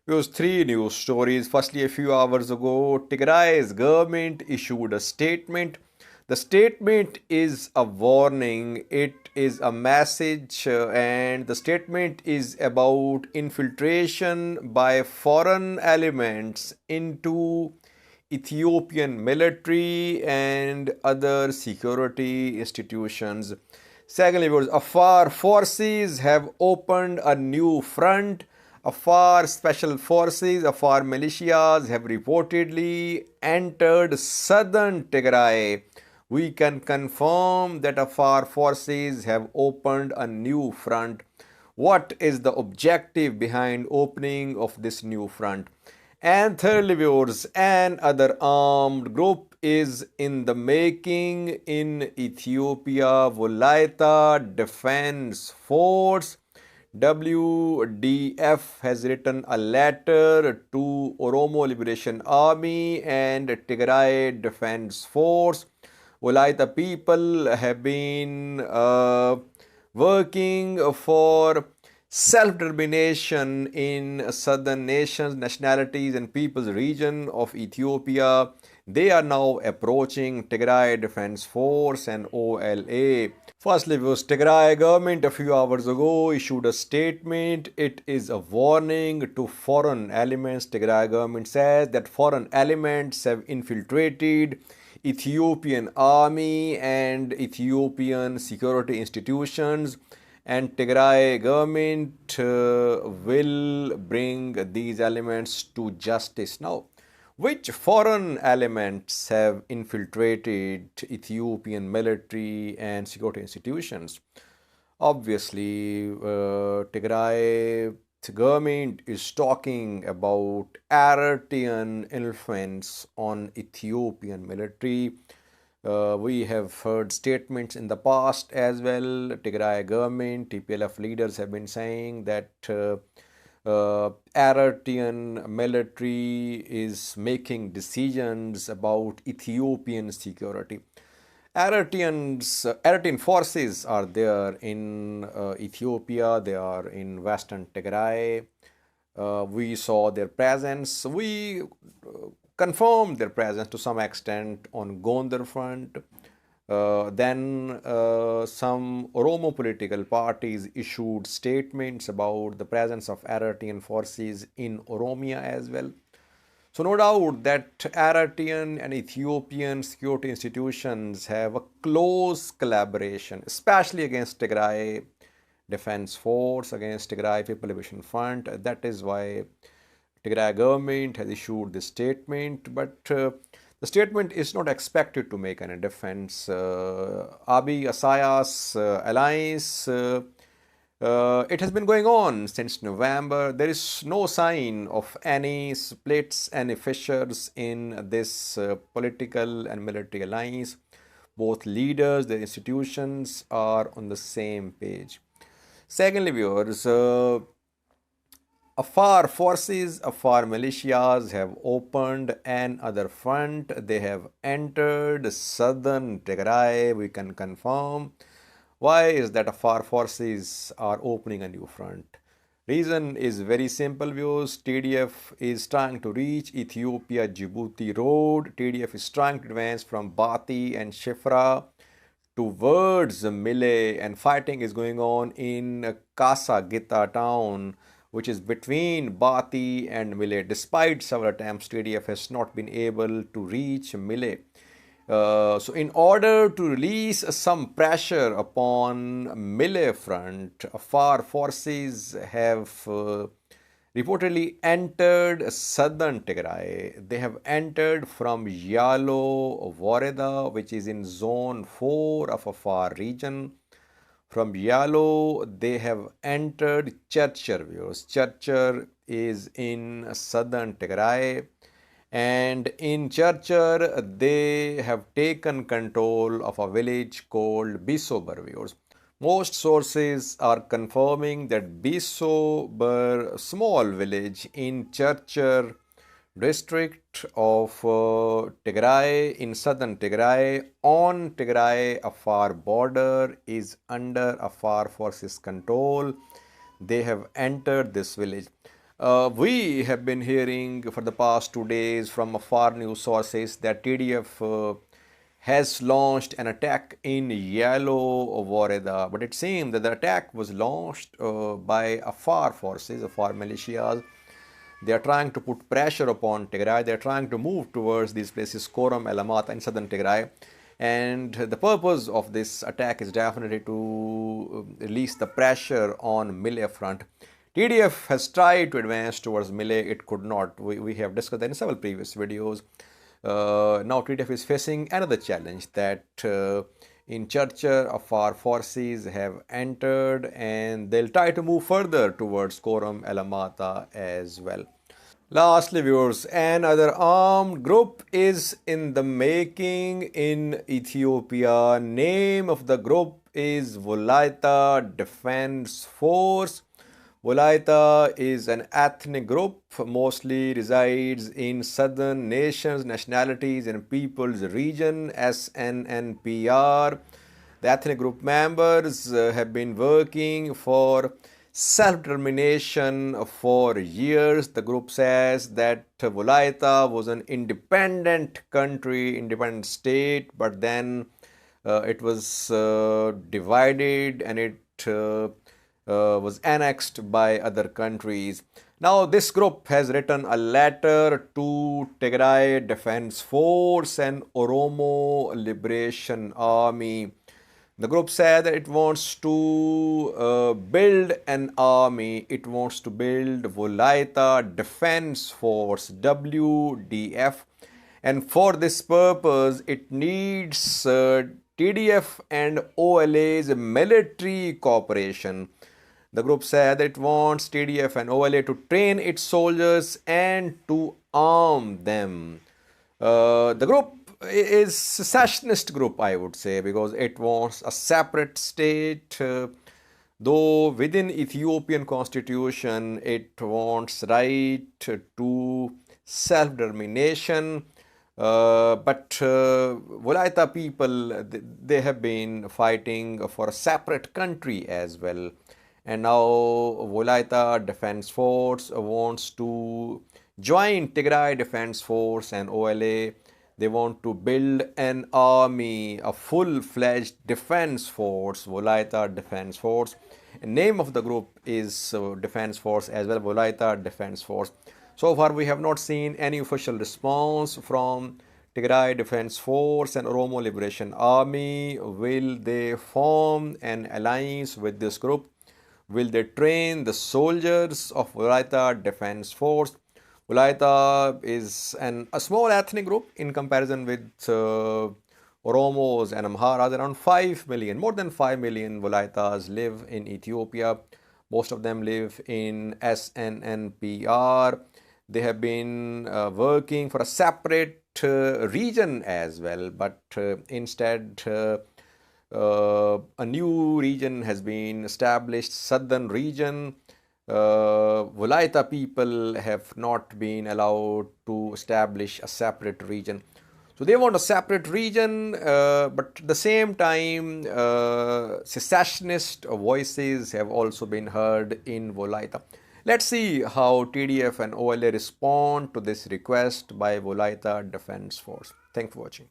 Here's three news stories. Firstly, a few hours ago, Tigray's government issued a statement. The statement is a warning, it is a message, and the statement is about infiltration by foreign elements into Ethiopian military and other security institutions. Secondly, Afar forces have opened a new front. Afar special forces, Afar militias have reportedly entered southern Tigray. We can confirm that Afar forces have opened a new front. What is the objective behind opening of this new front? And thirdly, viewers, an other armed group is in the making in Ethiopia. Wolaita Defense Force WDF has written a letter to Oromo Liberation Army and Tigray Defense Force. Wolaita people have been working for self-determination in southern nations, nationalities and peoples region of Ethiopia. They are now approaching Tigray Defense Force and OLA. Firstly, was Tigray government a few hours ago issued a statement. It is a warning to foreign elements. Tigray government says that foreign elements have infiltrated Ethiopian army and Ethiopian security institutions, and Tigray government will bring these elements to justice. Now, which foreign elements have infiltrated Ethiopian military and security institutions? Obviously, Tigray government is talking about Eritrean influence on Ethiopian military. We have heard statements in the past as well. Tigray government, Tplf leaders have been saying that Eritrean military is making decisions about Ethiopian security. Eritrean forces are there in Ethiopia. They are in Western Tigray. We saw their presence. We confirmed their presence to some extent on Gondar front. Then some Oromo political parties issued statements about the presence of Eritrean forces in Oromia as well. So no doubt that Eritrean and Ethiopian security institutions have a close collaboration, especially against Tigray Defense Force, against Tigray People Liberation Front. That is why Tigray government has issued this statement, but the statement is not expected to make any difference. Abiy Asayas alliance, it has been going on since November. There is no sign of any splits, any fissures in this political and military alliance. Both leaders, the institutions are on the same page. Secondly, viewers, Afar forces, Afar militias have opened another front. They have entered southern Tigray, we can confirm. Why is that Afar forces are opening a new front? Reason is very simple, viewers. TDF is trying to reach Ethiopia-Djibouti road. TDF is trying to advance from Bati and Shifra towards Mile, and fighting is going on in Kasa Gita town, which is between Bati and Mile. Despite several attempts, TDF has not been able to reach Mile. So in order to release some pressure upon Mile front, Afar forces have reportedly entered southern Tigray. They have entered from Yalo Wareda, which is in zone 4 of Afar region. From Yalo, they have entered Churcher, viewers. Churcher is in southern Tigray, and in Churcher, they have taken control of a village called Bisobar, viewers. Most sources are confirming that Bisobar, small village in Churcher district of Tigray in southern Tigray on Tigray Afar border, is under Afar forces control. They have entered this village. We have been hearing for the past 2 days from far news sources that TDF has launched an attack in Yellow Wareda, but it seems that the attack was launched by Afar forces, Afar militias. They are trying to put pressure upon Tigray. They are trying to move towards these places, Koram, Alamata in southern Tigray. And the purpose of this attack is definitely to release the pressure on Mille front. TDF has tried to advance towards Mille. It could not. We have discussed that in several previous videos. Now TDF is facing another challenge that in Churcher, Afar forces have entered and they'll try to move further towards Koram, Alamata as well. Lastly, viewers, another armed group is in the making in Ethiopia. Name of the group is Wolaita Defense Force. Wolaita is an ethnic group, mostly resides in southern nations, nationalities and peoples region, SNNPR. The ethnic group members have been working for self-determination for years. The group says that Wolaita was an independent country, independent state, but then it was divided and it was annexed by other countries. Now this group has written a letter to Tigray Defense Force and Oromo Liberation Army. The group said that it wants to build an army. It wants to build Wolaita Defense Force, WDF. And for this purpose, it needs TDF and OLA's military cooperation. The group said that it wants TDF and OLA to train its soldiers and to arm them. The group is secessionist group, I would say, because it wants a separate state. Though within Ethiopian constitution, it wants right to self-determination. But Wolaita people, they have been fighting for a separate country as well. And now Wolaita Defense Force wants to join Tigray Defense Force and OLA. They want to build an army, a full-fledged defense force, Wolaita Defense Force. The name of the group is Defense Force as well, Wolaita Defense Force. So far, we have not seen any official response from Tigray Defense Force and Oromo Liberation Army. Will they form an alliance with this group? Will they train the soldiers of Wolaita Defense Force? Wolaita is a small ethnic group in comparison with Oromos and Amharas. Around 5 million, more than 5 million Wolaitas live in Ethiopia. Most of them live in SNNPR. They have been working for a separate region as well, but instead a new region has been established, southern region. Wolaita people have not been allowed to establish a separate region. So they want a separate region, but at the same time, secessionist voices have also been heard in Wolaita. Let's see how TDF and OLA respond to this request by Wolaita Defense Force. Thanks for watching.